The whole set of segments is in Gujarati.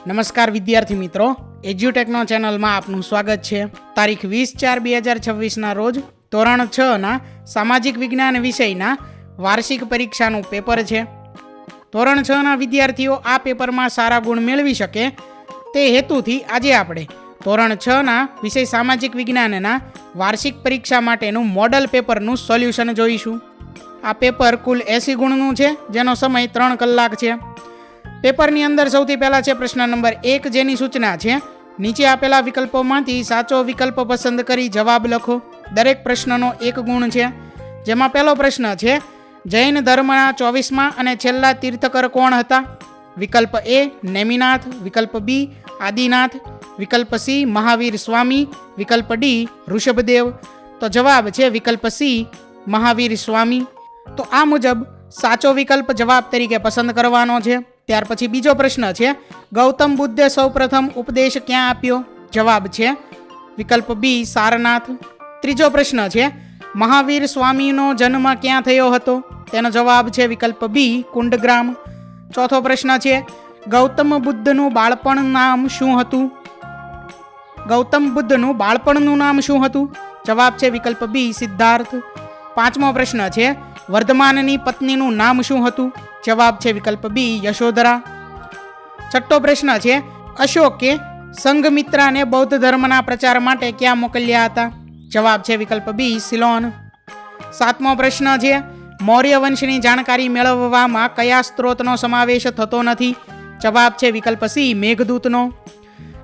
નમસ્કાર વિદ્યાર્થી મિત્રો, એજ્યુટેકનો ચેનલમાં આપનું સ્વાગત છે। તારીખ 20/4/2026ના રોજ ધોરણ 6ના સામાજિક વિજ્ઞાન વિષયના વાર્ષિક પરીક્ષાનું પેપર છે। ધોરણ 6ના વિદ્યાર્થીઓ આ પેપરમાં સારા ગુણ મેળવી શકે તે હેતુથી આજે આપણે ધોરણ 6ના વિષય સામાજિક વિજ્ઞાનના વાર્ષિક પરીક્ષા માટેનું મોડલ પેપરનું સોલ્યુશન જોઈશું। આ પેપર કુલ 80 ગુણનું છે, જેનો સમય 3 કલાક છે। પેપરની અંદર સૌથી પહેલા છે પ્રશ્ન નંબર 1, જેની સૂચના છે નીચે આપેલા વિકલ્પોમાંથી સાચો વિકલ્પ પસંદ કરી જવાબ લખો। દરેક પ્રશ્નનો 1 ગુણ છે, જેમાં પહેલો પ્રશ્ન છે જૈન ધર્મના 24મા અને છેલ્લા તીર્થકર કોણ હતા? વિકલ્પ A નેમિનાથ, વિકલ્પ B આદિનાથ, વિકલ્પ C મહાવીર સ્વામી, વિકલ્પ D ઋષભદેવ। તો જવાબ છે વિકલ્પ C મહાવીર સ્વામી। તો આ મુજબ સાચો વિકલ્પ જવાબ તરીકે પસંદ કરવાનો છે। ત્યાર પછી બીજો પ્રશ્ન છે ગૌતમ બુદ્ધે સૌપ્રથમ ઉપદેશ ક્યાં આપ્યો? જવાબ છે વિકલ્પ B સારનાથ। ત્રીજો પ્રશ્ન છે મહાવીર સ્વામીનો જન્મ ક્યાં થયો હતો? તેનો જવાબ છે વિકલ્પ B કુંડગ્રામ। ચોથો પ્રશ્ન છે ગૌતમ બુદ્ધનું બાળપણ નામ શું હતું? ગૌતમ બુદ્ધનું બાળપણનું નામ શું હતું? જવાબ છે વિકલ્પ B સિદ્ધાર્થ। પાંચમો પ્રશ્ન છે વર્ધમાનની પત્નીનું નામ શું હતું? જવાબ છે વિકલ્પ B યશોધરા। છઠ્ઠો પ્રશ્ન છે અશોકે સંઘમિત્રાને બૌદ્ધ ધર્મના પ્રચાર માટે ક્યાં મોકલ્યા હતા? જવાબ છે વિકલ્પ B સિલોન। સાતમો પ્રશ્ન છે મૌર્ય વંશની જાણકારી મેળવવામાં કયા સ્ત્રોતનો સમાવેશ થતો નથી? જવાબ છે વિકલ્પ C મેઘદૂતનો।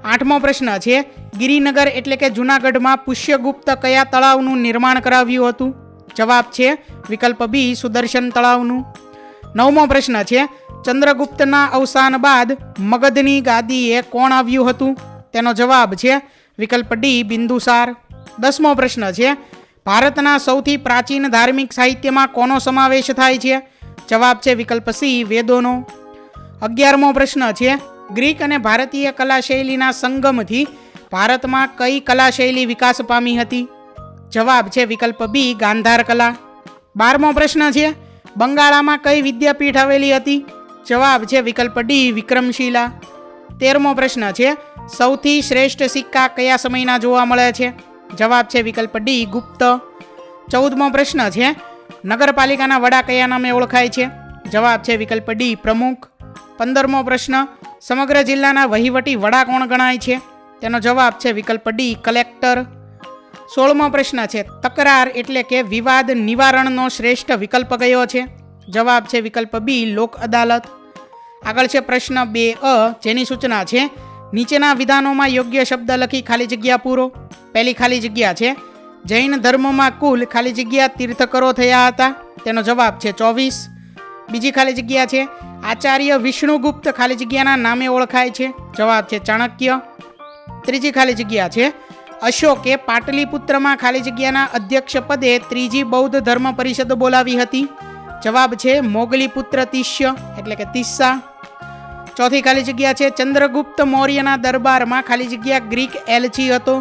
આઠમો પ્રશ્ન છે ગિરિનગર એટલે કે જૂનાગઢમાં પુષ્યગુપ્ત કયા તળાવનું નિર્માણ કરાવ્યું હતું? જવાબ છે વિકલ્પ B સુદર્શન તળાવનું। નવમો પ્રશ્ન છે ચંદ્રગુપ્તના અવસાન બાદ મગધની ગાદીએ કોણ આવ્યું હતું? તેનો જવાબ છે વિકલ્પ D બિંદુસાર। 10મો પ્રશ્ન છે ભારતના સૌથી પ્રાચીન ધાર્મિક સાહિત્યમાં કોનો સમાવેશ થાય છે? જવાબ છે વિકલ્પ C વેદોનો। 11મો પ્રશ્ન છે ગ્રીક અને ભારતીય કલા શૈલીના સંગમથી ભારતમાં કઈ કલા શૈલી વિકાસ પામી હતી? જવાબ છે વિકલ્પ B ગાંધાર કલા। 12મો પ્રશ્ન છે બંગાળામાં કઈ વિદ્યાપીઠ આવેલી હતી? જવાબ છે વિકલ્પ D વિક્રમશિલા। 13મો પ્રશ્ન છે સૌથી શ્રેષ્ઠ સિક્કા કયા સમયના જોવા મળે છે? જવાબ છે વિકલ્પ D ગુપ્ત। 14મો પ્રશ્ન છે નગરપાલિકાના વડા કયા નામે ઓળખાય છે? જવાબ છે વિકલ્પ D પ્રમુખ। 15મો પ્રશ્ન સમગ્ર જિલ્લાના વહીવટી વડા કોણ ગણાય છે? તેનો જવાબ છે વિકલ્પ D કલેક્ટર। 16મો પ્રશ્ન છે તકરાર એટલે કે વિવાદ નિવારણનો શ્રેષ્ઠ વિકલ્પ કયો છે? જવાબ છે વિકલ્પ B લોક અદાલત। આગળ છે પ્રશ્ન 2A, જેની સૂચના છે નીચેના વિધાનોમાં યોગ્ય શબ્દ લખી ખાલી જગ્યા પૂરો। પહેલી ખાલી જગ્યા છે જૈન ધર્મમાં કુલ ખાલી જગ્યા તીર્થકરો થયા હતા? તેનો જવાબ છે 24। બીજી ખાલી જગ્યા છે આચાર્ય વિષ્ણુગુપ્ત ખાલી જગ્યાના નામે ઓળખાય છે? જવાબ છે ચાણક્ય। ત્રીજી ખાલી જગ્યા છે અશોકે પાટલીપુત્રમાં ખાલી જગ્યાના અધ્યક્ષ પદે ત્રીજી બૌદ્ધ ધર્મ પરિષદ બોલાવી હતી? જવાબ છે મોગલીપુત્ર તિષ્ય એટલે કે તિસ્સા। ચોથી ખાલી જગ્યા છે ચંદ્રગુપ્ત મૌર્યના દરબારમાં ખાલી જગ્યા ગ્રીક એલચી હતો?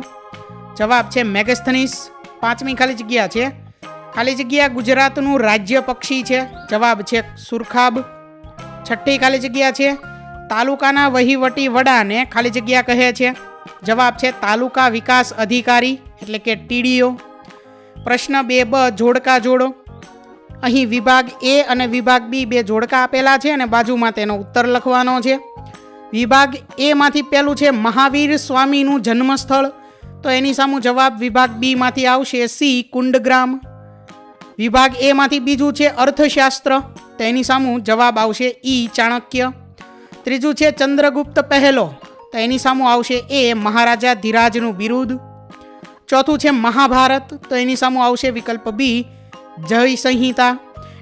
જવાબ છે મેગસ્થનીસ। પાંચમી ખાલી જગ્યા છે ખાલી જગ્યા ગુજરાતનું રાજ્ય પક્ષી છે? જવાબ છે સુરખાબ। છઠ્ઠી ખાલી જગ્યા છે તાલુકાના વહીવટી વડાને ખાલી જગ્યા કહે છે? જવાબ છે તાલુકા વિકાસ અધિકારી એટલે કે TDO। પ્રશ્ન 2B જોડકા જોડો। અહીં વિભાગ A અને વિભાગ B બે જોડકા આપેલા છે અને બાજુમાં તેનો ઉત્તર લખવાનો છે। વિભાગ A માંથી પહેલું છે મહાવીર સ્વામીનું જન્મસ્થળ, તો એની સામું જવાબ વિભાગ B માંથી આવશે C કુંડગ્રામ। વિભાગ A માંથી બીજું છે અર્થશાસ્ત્ર, તો એની સામું જવાબ આવશે E ચાણક્ય। ત્રીજું છે ચંદ્રગુપ્ત પહેલો, તો એની સામું આવશે A મહારાજા ધીરાજનું બિરુદ। ચોથું છે મહાભારત, તો એની સામું આવશે વિકલ્પ B જય સંહિતા।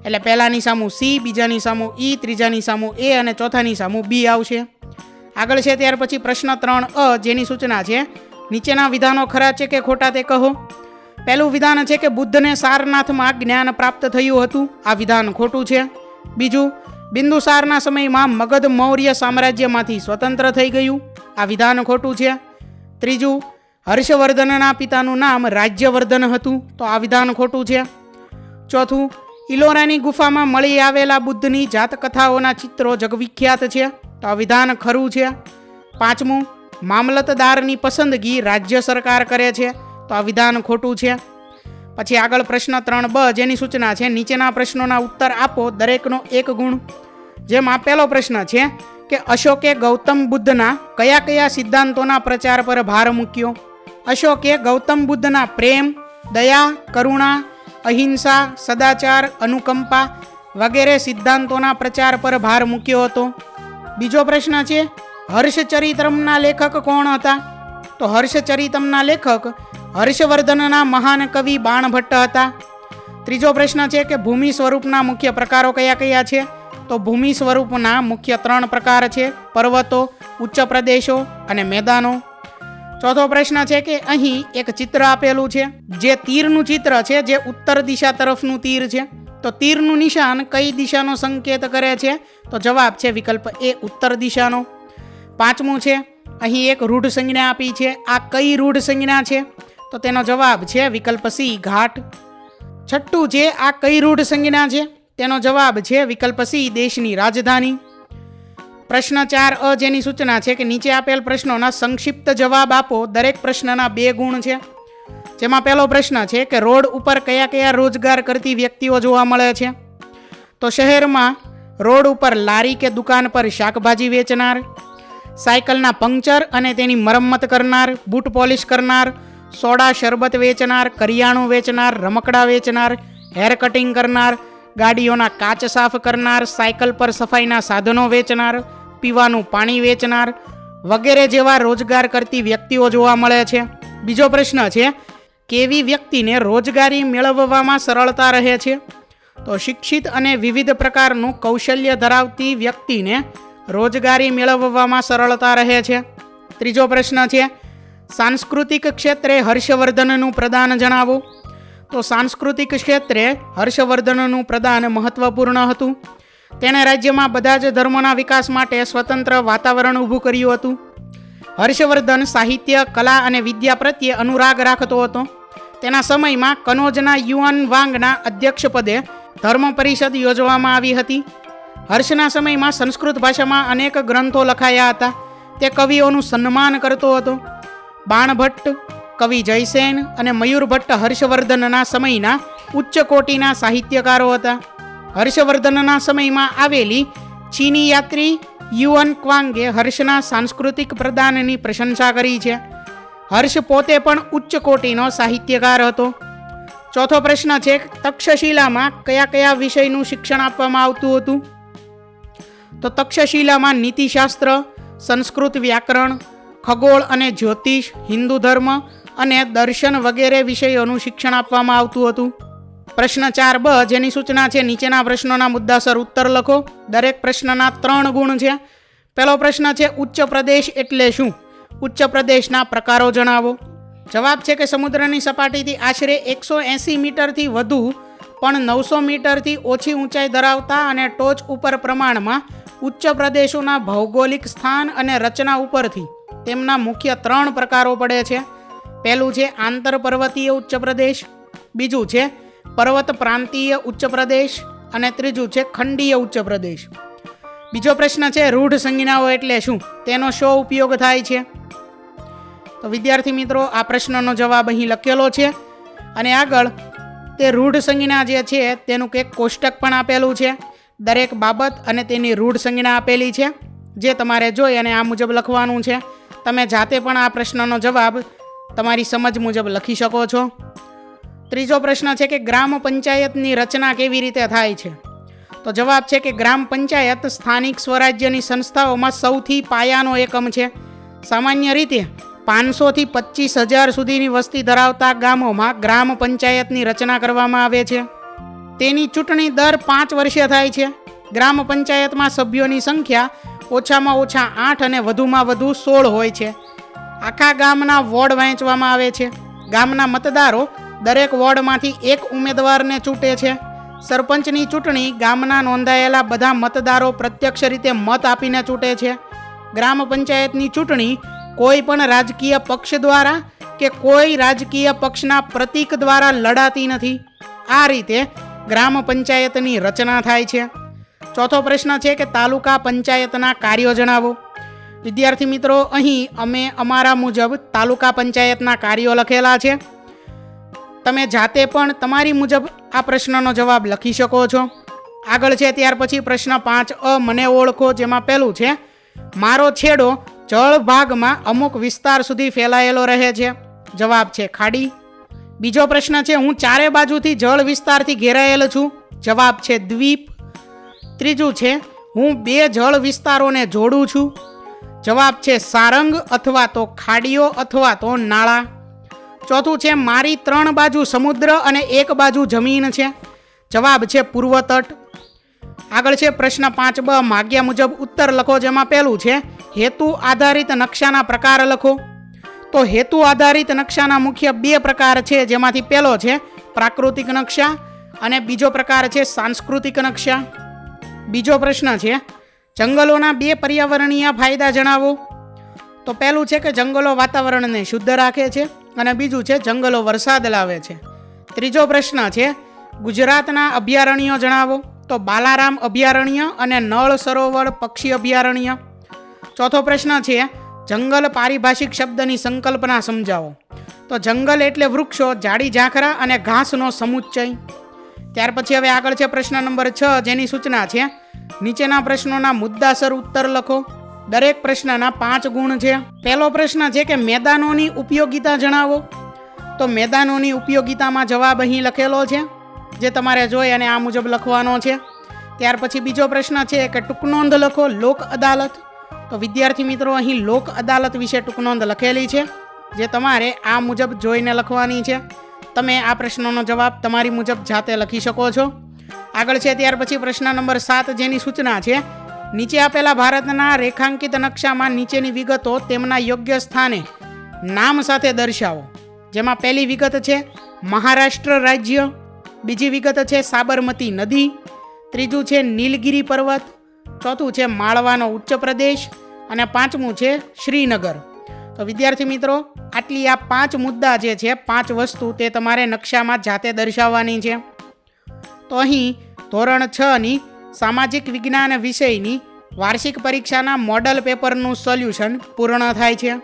એટલે પહેલાની સામું C, બીજાની સામું E, ત્રીજાની સામું A અને ચોથાની સામું B આવશે। આગળ છે ત્યાર પછી પ્રશ્ન 3A, જેની સૂચના છે નીચેના વિધાનો ખરા છે કે ખોટા તે કહો। પહેલું વિધાન છે કે બુદ્ધને સારનાથમાં જ્ઞાન પ્રાપ્ત થયું હતું? આ વિધાન ખોટું છે। બીજું બિંદુસારના સમયમાં મગધ મૌર્ય સામ્રાજ્યમાંથી સ્વતંત્ર થઈ ગયું? આ વિધાન ખોટું છે। ત્રીજું હર્ષવર્ધનના પિતાનું નામ રાજ્યવર્ધન હતું? તો આ વિધાન ખોટું છે। ચોથું ઇલોરાની ગુફામાં મળી આવેલા બુદ્ધની જાતકથાઓના ચિત્રો જગવિખ્યાત છે? તો આ વિધાન ખરું છે। પાંચમું, મામલતદારની પસંદગી રાજ્ય સરકાર કરે છે, તો આ વિધાન ખોટું છે. પછી આગળ પ્રશ્ન 3બ જેની સૂચના છે, નીચેના પ્રશ્નોના ઉત્તર આપો, દરેકનો 1 ગુણ. જેમાં પહેલો પ્રશ્ન છે કે અશોકે ગૌતમ બુદ્ધના કયા કયા સિદ્ધાંતોના પ્રચાર પર ભાર મૂક્યો? અશોકે ગૌતમ બુદ્ધના પ્રેમ, દયા, કરુણા, અહિંસા, સદાચાર, અનુકંપા વગેરે સિદ્ધાંતોના પ્રચાર પર ભાર મૂક્યો હતો. બીજો પ્રશ્ન છે, હર્ષચરિતમના લેખક કોણ હતા? તો હર્ષચરિતમના લેખક હર્ષવર્ધનના મહાન કવિ બાણભટ્ટ હતા. ત્રીજો પ્રશ્ન છે કે ભૂમિ સ્વરૂપના મુખ્ય પ્રકારો કયા કયા છે? તો ભૂમિ સ્વરૂપના મુખ્ય 3 પ્રકાર છે, પર્વતો, ઉચ્ચ પ્રદેશો અને મેદાનો. ચોથો પ્રશ્ન છે કે અહીં એક ચિત્ર આપેલું છે, જે તીરનું ચિત્ર છે, જે ઉત્તર દિશા તરફનું તીર છે. તો તીરનું નિશાન કઈ દિશાનો સંકેત કરે છે? તો જવાબ છે વિકલ્પ એ, ઉત્તર દિશાનો. પાંચમું છે, અહીં એક રૂઢ સંજ્ઞા આપી છે, આ કઈ રૂઢ સંજ્ઞા છે? તો તેનો જવાબ છે વિકલ્પ સી, ઘાટ. છઠ્ઠું છે, આ કઈ રૂઢ સંજ્ઞા છે? તેનો જવાબ છે વિકલ્પ સી, દેશની રાજધાની. પ્રશ્ન 4અ જેની સૂચના છે કે નીચે આપેલ પ્રશ્નોના સંક્ષિપ્ત જવાબ આપો, દરેક પ્રશ્નના 2 ગુણ છે. જેમાં પહેલો પ્રશ્ન છે કે રોડ ઉપર કયા કયા રોજગાર કરતી વ્યક્તિઓ જોવા મળે છે? તો શહેરમાં રોડ ઉપર લારી કે દુકાન પર શાકભાજી વેચનાર, સાયકલના પંક્ચર અને તેની મરમ્મત કરનાર, બૂટ પોલિશ કરનાર, સોડા શરબત વેચનાર, કરિયાણું વેચનાર, રમકડા વેચનાર, હેર કટિંગ કરનાર, ગાડીઓના કાચ સાફ કરનાર, સાયકલ પર સફાઈના સાધનો વેચનાર, પીવાનું પાણી વેચનાર વગેરે જેવા રોજગાર કરતી વ્યક્તિઓ જોવા મળે છે. બીજો પ્રશ્ન છે, કેવી વ્યક્તિને રોજગારી મેળવવામાં સરળતા રહે છે? તો શિક્ષિત અને વિવિધ પ્રકારનું કૌશલ્ય ધરાવતી વ્યક્તિને રોજગારી મેળવવામાં સરળતા રહે છે. ત્રીજો પ્રશ્ન છે, સાંસ્કૃતિક ક્ષેત્રે હર્ષવર્ધનનું પ્રદાન જણાવો. તો સાંસ્કૃતિક ક્ષેત્રે હર્ષવર્ધનનું પ્રદાન મહત્વપૂર્ણ હતું. તેણે રાજ્યમાં બધા જ ધર્મોના વિકાસ માટે સ્વતંત્ર વાતાવરણ ઊભું કર્યું હતું. હર્ષવર્ધન સાહિત્ય, કલા અને વિદ્યા પ્રત્યે અનુરાગ રાખતો હતો. તેના સમયમાં કનોજના યુઆન વાંગના અધ્યક્ષપદે ધર્મ પરિષદ યોજવામાં આવી હતી. હર્ષના સમયમાં સંસ્કૃત ભાષામાં અનેક ગ્રંથો લખાયા હતા. તે કવિઓનું સન્માન કરતો હતો. બાણભટ્ટ, કવિ જયસેન અને મયુરભટ્ટ હર્ષવર્ધનના સમયના ઉચ્ચ કોટીના સાહિત્યકારો હતા. હર્ષવર્ધનના સમયમાં આવેલી ચીની યાત્રી યુઅન ક્વાંગે હર્ષના સાંસ્કૃતિક પ્રદાનની પ્રશંસા કરી છે. હર્ષ પોતે પણ ઉચ્ચ કોટીનો સાહિત્યકાર હતો. ચોથો પ્રશ્ન છે, તક્ષશિલામાં કયા કયા વિષયનું શિક્ષણ આપવામાં આવતું હતું? તો તક્ષશિલામાં નીતિશાસ્ત્ર, સંસ્કૃત વ્યાકરણ, ખગોળ અને જ્યોતિષ, હિન્દુ ધર્મ અને દર્શન વગેરે વિષયોનું શિક્ષણ આપવામાં આવતું હતું. પ્રશ્ન 4બ જેની સૂચના છે, નીચેના પ્રશ્નોના મુદ્દાસર ઉત્તર લખો. દરેક પ્રશ્નના 3 ગુણ છે. પહેલો પ્રશ્ન છે, ઉચ્ચ પ્રદેશ એટલે શું? ઉચ્ચ પ્રદેશના પ્રકારો જણાવો. જવાબ છે કે સમુદ્રની સપાટીથી આશરે 180 મીટરથી વધુ પણ 900 મીટરથી ઓછી ઊંચાઈ ધરાવતા અને ટોચ ઉપર પ્રમાણમાં ઉચ્ચ પ્રદેશોના ભૌગોલિક સ્થાન અને રચના ઉપરથી તેમના મુખ્ય 3 પ્રકારો પડે છે. પહેલું છે આંતર પર્વતીય ઉચ્ચ પ્રદેશ, બીજું છે પર્વત પ્રાંતીય ઉચ્ચ પ્રદેશ અને ત્રીજું છે ખંડીય ઉચ્ચ પ્રદેશ. બીજો પ્રશ્ન છે, રૂઢ સંજ્ઞાઓ એટલે શું? તેનો શો ઉપયોગ થાય છે? તો વિદ્યાર્થી મિત્રો, આ પ્રશ્નનો જવાબ અહીં લખેલો છે અને આગળ તે રૂઢ સંજ્ઞા જે છે તેનું કંઈક કોષ્ટક પણ આપેલું છે. દરેક બાબત અને તેની રૂઢ સંજ્ઞા આપેલી છે, જે તમારે જોઈ અને આ મુજબ લખવાનું છે. તમે જાતે પણ આ પ્રશ્નનો જવાબ તમારી સમજ મુજબ લખી શકો છો. ત્રીજો પ્રશ્ન છે કે ગ્રામ પંચાયતની રચના કેવી રીતે થાય છે? તો જવાબ છે કે ગ્રામ પંચાયત સ્થાનિક સ્વરાજ્યની સંસ્થાઓમાં સૌથી પાયાનો એકમ છે. સામાન્ય રીતે 500 થી 25,000 સુધીની વસ્તી ધરાવતા ગામોમાં ગ્રામ પંચાયતની રચના કરવામાં આવે છે. તેની ચૂંટણી દર 5 વર્ષે થાય છે. ગ્રામ પંચાયતમાં સભ્યોની સંખ્યા ઓછામાં ઓછા 8 અને વધુમાં વધુ 16 હોય છે. આખા ગામના વોર્ડ વહેંચવામાં આવે છે. ગામના મતદારો દરેક વોર્ડમાંથી એક ઉમેદવારને ચૂંટે છે. સરપંચની ચૂંટણી ગામના નોંધાયેલા બધા મતદારો પ્રત્યક્ષ રીતે મત આપીને ચૂંટે છે. ગ્રામ પંચાયતની ચૂંટણી કોઈ પણ રાજકીય પક્ષ દ્વારા કે કોઈ રાજકીય પક્ષના પ્રતીક દ્વારા લડાતી નથી. આ રીતે ગ્રામ પંચાયતની રચના થાય છે. ચોથો પ્રશ્ન છે કે તાલુકા પંચાયતના કાર્યો જણાવો. વિદ્યાર્થી મિત્રો, અહીં અમે અમારા મુજબ તાલુકા પંચાયતના કાર્યો લખેલા છે. તમે જાતે પણ તમારી મુજબ આ પ્રશ્નનો જવાબ લખી શકો છો. આગળ છે ત્યાર પછી પ્રશ્ન 5 મને ઓળખો, જેમાં પહેલું છે મારો છેડો જળ ભાગમાં અમુક વિસ્તાર સુધી ફેલાયેલો રહે છે. જવાબ છે ખાડી. બીજો પ્રશ્ન છે હું ચારે બાજુથી જળ વિસ્તારથી ઘેરાયેલો છું. જવાબ છે દ્વીપ. ત્રીજું છે હું બે જળ વિસ્તારોને જોડું છું. જવાબ છે સારંગ અથવા તો ખાડીઓ અથવા તો નાળા. ચોથું છે મારી 3 બાજુ સમુદ્ર અને 1 બાજુ જમીન છે. જવાબ છે પૂર્વ તટ. આગળ છે પ્રશ્ન 5બ માગ્યા મુજબ ઉત્તર લખો, જેમાં પહેલું છે હેતુ આધારિત નકશાના પ્રકાર લખો. તો હેતુ આધારિત નકશાના મુખ્ય 2 પ્રકાર છે, જેમાંથી પહેલો છે પ્રાકૃતિક નકશા અને બીજો પ્રકાર છે સાંસ્કૃતિક નકશા. બીજો પ્રશ્ન છે જંગલોના 2 પર્યાવરણીય ફાયદા જણાવો. તો પહેલું છે કે જંગલો વાતાવરણને શુદ્ધ રાખે છે અને બીજું છે જંગલો વરસાદ લાવે છે. ત્રીજો પ્રશ્ન છે ગુજરાતના અભયારણ્યો જણાવો. તો બાલારામ અભયારણ્ય અને નળ સરોવર પક્ષી અભયારણ્ય. ચોથો પ્રશ્ન છે જંગલ પારિભાષિક શબ્દની સંકલ્પના સમજાવો. તો જંગલ એટલે વૃક્ષો, જાડી ઝાંખરા અને ઘાસનો સમુચ્ચય. ત્યાર પછી હવે આગળ છે પ્રશ્ન નંબર 6, જેની સૂચના છે નીચેના પ્રશ્નોના મુદ્દાસર ઉત્તર લખો. દરેક પ્રશ્નના 5 ગુણ છે. પહેલો પ્રશ્ન છે કે મેદાનોની ઉપયોગિતા જણાવો. તો મેદાનોની ઉપયોગિતામાં જવાબ અહીં લખેલો છે, જે તમારે જોઈ અને આ મુજબ લખવાનો છે. ત્યાર પછી બીજો પ્રશ્ન છે કે ટૂંકનોંધ લખો લોક અદાલત. તો વિદ્યાર્થી મિત્રો, અહીં લોક અદાલત વિશે ટૂંકનોંધ લખેલી છે, જે તમારે આ મુજબ જોઈને લખવાની છે. તમે આ પ્રશ્નોનો જવાબ તમારી મુજબ જાતે લખી શકો છો. આગળ છે ત્યાર પછી પ્રશ્ન નંબર 7, જેની સૂચના છે નીચે આપેલા ભારતના રેખાંકિત નકશામાં નીચેની વિગતો તેમના યોગ્ય સ્થાને નામ સાથે દર્શાવો. જેમાં પહેલી વિગત છે મહારાષ્ટ્ર રાજ્ય, બીજી વિગત છે સાબરમતી નદી, ત્રીજું છે નીલગિરી પર્વત, ચોથું છે માળવાનો ઉચ્ચ પ્રદેશ અને પાંચમું છે શ્રીનગર. તો વિદ્યાર્થી મિત્રો, આટલી આ 5 મુદ્દા જે છે 5 વસ્તુ તે તમારે નકશામાં જાતે દર્શાવવાની છે. તો અહીં ધોરણ 6ની સામાજિક વિજ્ઞાન વિષયની વાર્ષિક પરીક્ષાના મોડલ પેપરનું સોલ્યુશન પૂર્ણ થાય છે.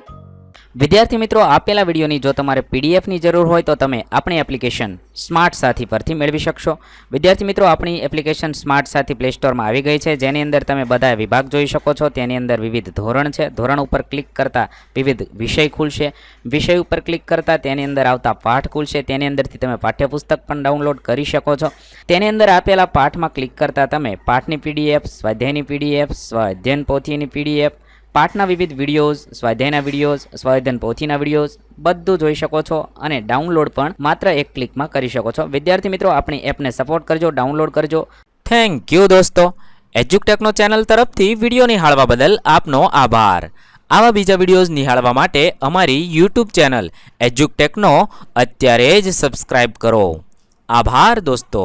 વિદ્યાર્થી મિત્રો, આપેલા વિડીયોની જો તમારે પીડીએફની જરૂર હોય તો તમે આપણી એપ્લિકેશન સ્માર્ટ સાથી પરથી મેળવી શકશો. વિદ્યાર્થી મિત્રો, આપણી એપ્લિકેશન સ્માર્ટ સાથી પ્લે સ્ટોરમાં આવી ગઈ છે, જેની અંદર તમે બધા વિભાગ જોઈ શકો છો. તેની અંદર વિવિધ ધોરણ છે. ધોરણ ઉપર ક્લિક કરતાં વિવિધ વિષય ખુલશે. વિષય ઉપર ક્લિક કરતાં તેની અંદર આવતા પાઠ ખુલશે. તેની અંદરથી તમે પાઠ્યપુસ્તક પણ ડાઉનલોડ કરી શકો છો. તેની અંદર આપેલા પાઠમાં ક્લિક કરતાં તમે પાઠની પીડીએફ, સ્વાધ્યાયની પીડીએફ, સ્વાધ્યાયન પોથીની પીડીએફ, પાઠના વિવિધ વિડીયોઝ, સ્વાધ્યાયના વિડીયોઝ, સ્વાધ્યાયન પોથીના વિડીયોઝ બધું જોઈ શકો છો અને ડાઉનલોડ પણ માત્ર એક ક્લિકમાં કરી શકો છો. વિદ્યાર્થી મિત્રો, આપણી એપને સપોર્ટ કરજો, ડાઉનલોડ કરજો. થેન્ક યુ દોસ્તો. એજ્યુકટેકનો ચેનલ તરફથી વિડીયો નિહાળવા બદલ આપનો આભાર. આવા બીજા વિડીયોઝ નિહાળવા માટે અમારી યુટ્યુબ ચેનલ એજ્યુકટેકનો અત્યારે જ સબસ્ક્રાઇબ કરો. આભાર દોસ્તો.